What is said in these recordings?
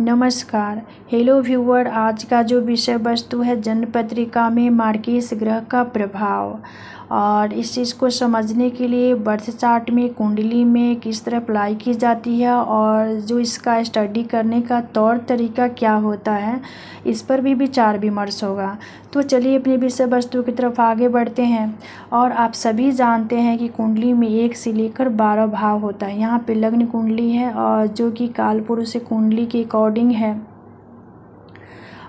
नमस्कार। Hello viewer, आज का जो विषय वस्तु है जन्म पत्रिका में मार्कीस ग्रह का प्रभाव, और इस चीज़ को समझने के लिए बर्थ चार्ट में कुंडली में किस तरह अप्लाई की जाती है और जो इसका स्टडी करने का तौर तरीका क्या होता है, इस पर भी विचार विमर्श होगा। तो चलिए अपने विषय वस्तु की तरफ आगे बढ़ते हैं। और आप सभी जानते हैं कि कुंडली में 1 से लेकर 12 भाव होता है। यहाँ पे लग्न कुंडली है और जो कि कालपुरुष कुंडली के अकॉर्डिंग है।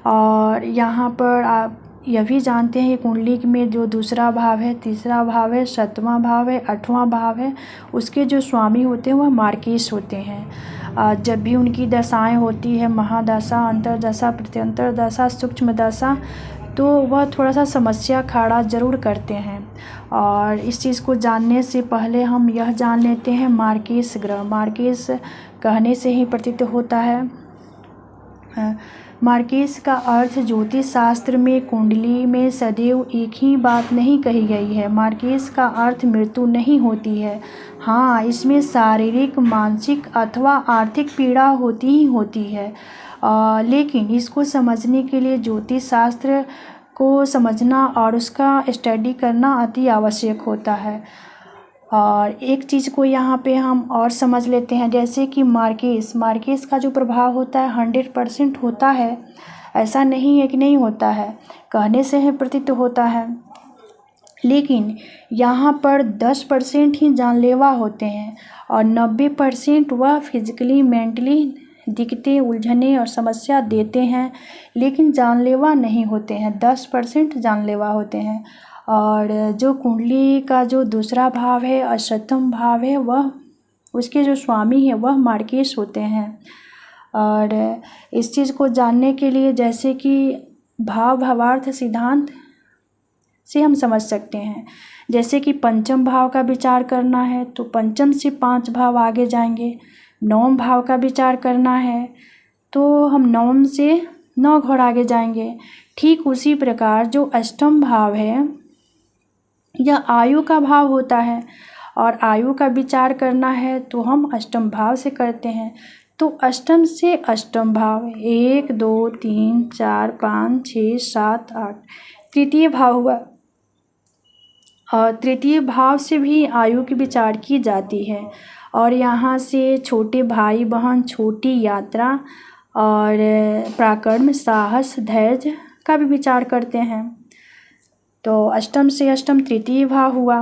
और यहाँ पर आप यह भी जानते हैं कि कुंडली में जो दूसरा भाव है, तीसरा भाव है, 7वां भाव है, 8वां भाव है, उसके जो स्वामी होते हैं वह मार्कीस होते हैं। जब भी उनकी दशाएं होती है, महादशा, अंतरदशा, प्रत्यंतर दशा, सूक्ष्म दशा, तो वह थोड़ा सा समस्या खड़ा ज़रूर करते हैं। और इस चीज़ को जानने से पहले हम यह जान लेते हैं मार्कीस ग्रह। मार्कीस कहने से ही प्रतीत होता है। मार्कीस का अर्थ ज्योतिष शास्त्र में कुंडली में सदैव एक ही बात नहीं कही गई है। मार्कीस का अर्थ मृत्यु नहीं होती है। हाँ, इसमें शारीरिक, मानसिक अथवा आर्थिक पीड़ा होती ही होती है। लेकिन इसको समझने के लिए ज्योतिष शास्त्र को समझना और उसका स्टडी करना अति आवश्यक होता है। और एक चीज़ को यहाँ पे हम और समझ लेते हैं, जैसे कि मार्कीस का जो प्रभाव होता है 100% होता है। ऐसा नहीं है कि नहीं होता है, कहने से ही प्रतीत होता है। लेकिन यहाँ पर 10% ही जानलेवा होते हैं और 90% वह फिजिकली, मेंटली दिक्कतें, उलझने और समस्या देते हैं, लेकिन जानलेवा नहीं होते हैं। 10% जानलेवा होते हैं। और जो कुंडली का जो दूसरा भाव है, अष्टम भाव है, वह उसके जो स्वामी है वह मार्कीस होते हैं। और इस चीज़ को जानने के लिए जैसे कि भावार्थ सिद्धांत से हम समझ सकते हैं। जैसे कि पंचम भाव का विचार करना है तो पंचम से 5 भाव आगे जाएंगे। नवम भाव का विचार करना है तो हम नवम से 9 घोड़ आगे जाएंगे। ठीक उसी प्रकार जो अष्टम भाव है यह आयु का भाव होता है, और आयु का विचार करना है तो हम अष्टम भाव से करते हैं। तो अष्टम से अष्टम भाव 1 2 3 4 5 6 7 8 तृतीय भाव हुआ। और तृतीय भाव से भी आयु की विचार की जाती है। और यहाँ से छोटे भाई बहन, छोटी यात्रा और पराक्रम, साहस, धैर्य का भी विचार करते हैं। तो अष्टम से अष्टम तृतीय भाव हुआ।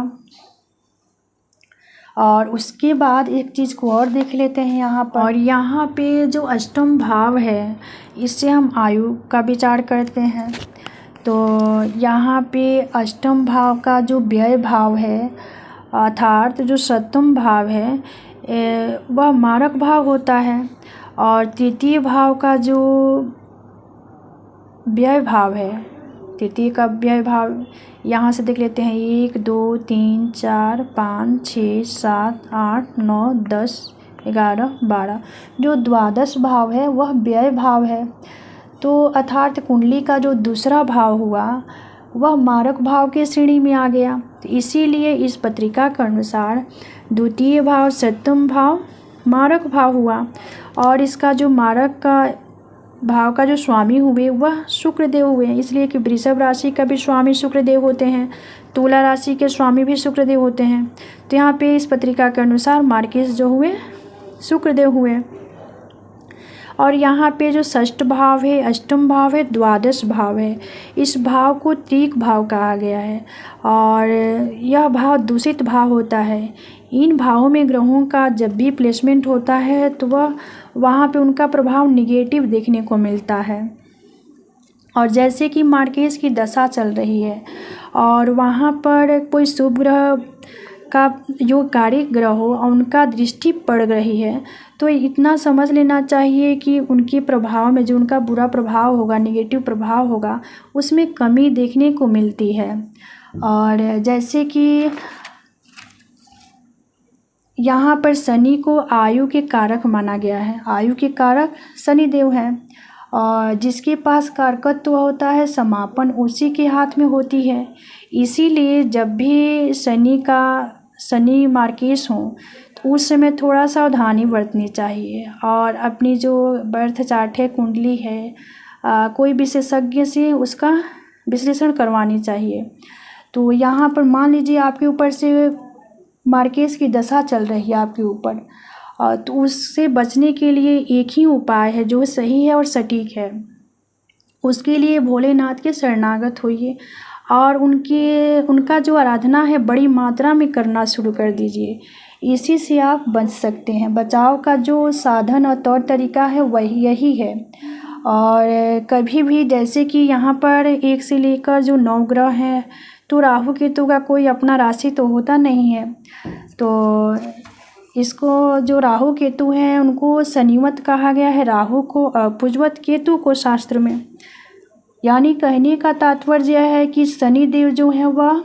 और उसके बाद एक चीज़ को और देख लेते हैं यहाँ पर। और यहाँ पे जो अष्टम भाव है इससे हम आयु का विचार करते हैं। तो यहाँ पे अष्टम भाव का जो व्यय भाव है, अर्थात जो सप्तम भाव है, वह मारक भाव होता है। और तृतीय भाव का जो व्यय भाव है, तृतीय का व्यय भाव यहाँ से देख लेते हैं। 1 2 3 4 5 6 7 8 9 10 11 12 जो द्वादश भाव है वह व्यय भाव है। तो अर्थात कुंडली का जो दूसरा भाव हुआ वह मारक भाव के श्रेणी में आ गया। तो इसीलिए इस पत्रिका के अनुसार द्वितीय भाव, सप्तम भाव मारक भाव हुआ। और इसका जो मारक का भाव का जो स्वामी हुए वह शुक्रदेव हुए, इसलिए कि वृषभ राशि का भी स्वामी शुक्रदेव होते हैं, तुला राशि के स्वामी भी शुक्रदेव होते हैं। तो यहाँ पे इस पत्रिका के अनुसार मार्कीस जो हुए शुक्रदेव हुए। और यहाँ पे जो षष्ठ भाव है, अष्टम भाव है, द्वादश भाव है, इस भाव को त्रिक भाव कहा गया है। और यह भाव दूषित भाव होता है। इन भावों में ग्रहों का जब भी प्लेसमेंट होता है तो वह वहाँ पे उनका प्रभाव निगेटिव देखने को मिलता है। और जैसे कि मार्कीस की दशा चल रही है और वहाँ पर कोई शुभ ग्रह का जो कारक ग्रह हो और उनका दृष्टि पड़ रही है, तो इतना समझ लेना चाहिए कि उनके प्रभाव में जो उनका बुरा प्रभाव होगा, निगेटिव प्रभाव होगा, उसमें कमी देखने को मिलती है। और जैसे कि यहाँ पर शनि को आयु के कारक माना गया है। आयु के कारक शनिदेव हैं और जिसके पास कारकत्व होता है समापन, उसी के हाथ में होती है। इसीलिए जब भी शनि मार्कीस हो तो उस समय थोड़ा सावधानी बरतनी चाहिए और अपनी जो बर्थ चार्ट है, कुंडली है, कोई विशेषज्ञ से उसका विश्लेषण करवानी चाहिए। तो यहाँ पर मान लीजिए आपके ऊपर से मार्केस की दशा चल रही है आपके ऊपर, तो उससे बचने के लिए एक ही उपाय है जो सही है और सटीक है। उसके लिए भोलेनाथ के शरणागत होइए और उनका जो आराधना है बड़ी मात्रा में करना शुरू कर दीजिए। इसी से आप बच सकते हैं। बचाव का जो साधन और तौर तरीका है वही यही है। और कभी भी जैसे कि यहाँ पर 1 से लेकर जो 9 ग्रह हैं, तो राहु केतु का कोई अपना राशि तो होता नहीं है। तो इसको जो राहु केतु हैं उनको शनिवत कहा गया है, राहु को पुजवत, केतु को शास्त्र में। यानी कहने का तात्पर्य है कि शनि देव जो हैं वह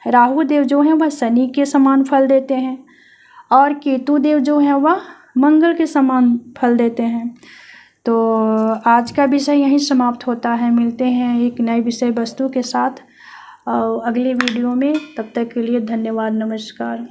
राहु देव जो हैं वह शनि के समान फल देते हैं और केतु देव जो हैं वह मंगल के समान फल देते हैं। तो आज का विषय यहीं समाप्त होता है। मिलते हैं एक नए विषय वस्तु के साथ अगले वीडियो में। तब तक के लिए धन्यवाद, नमस्कार।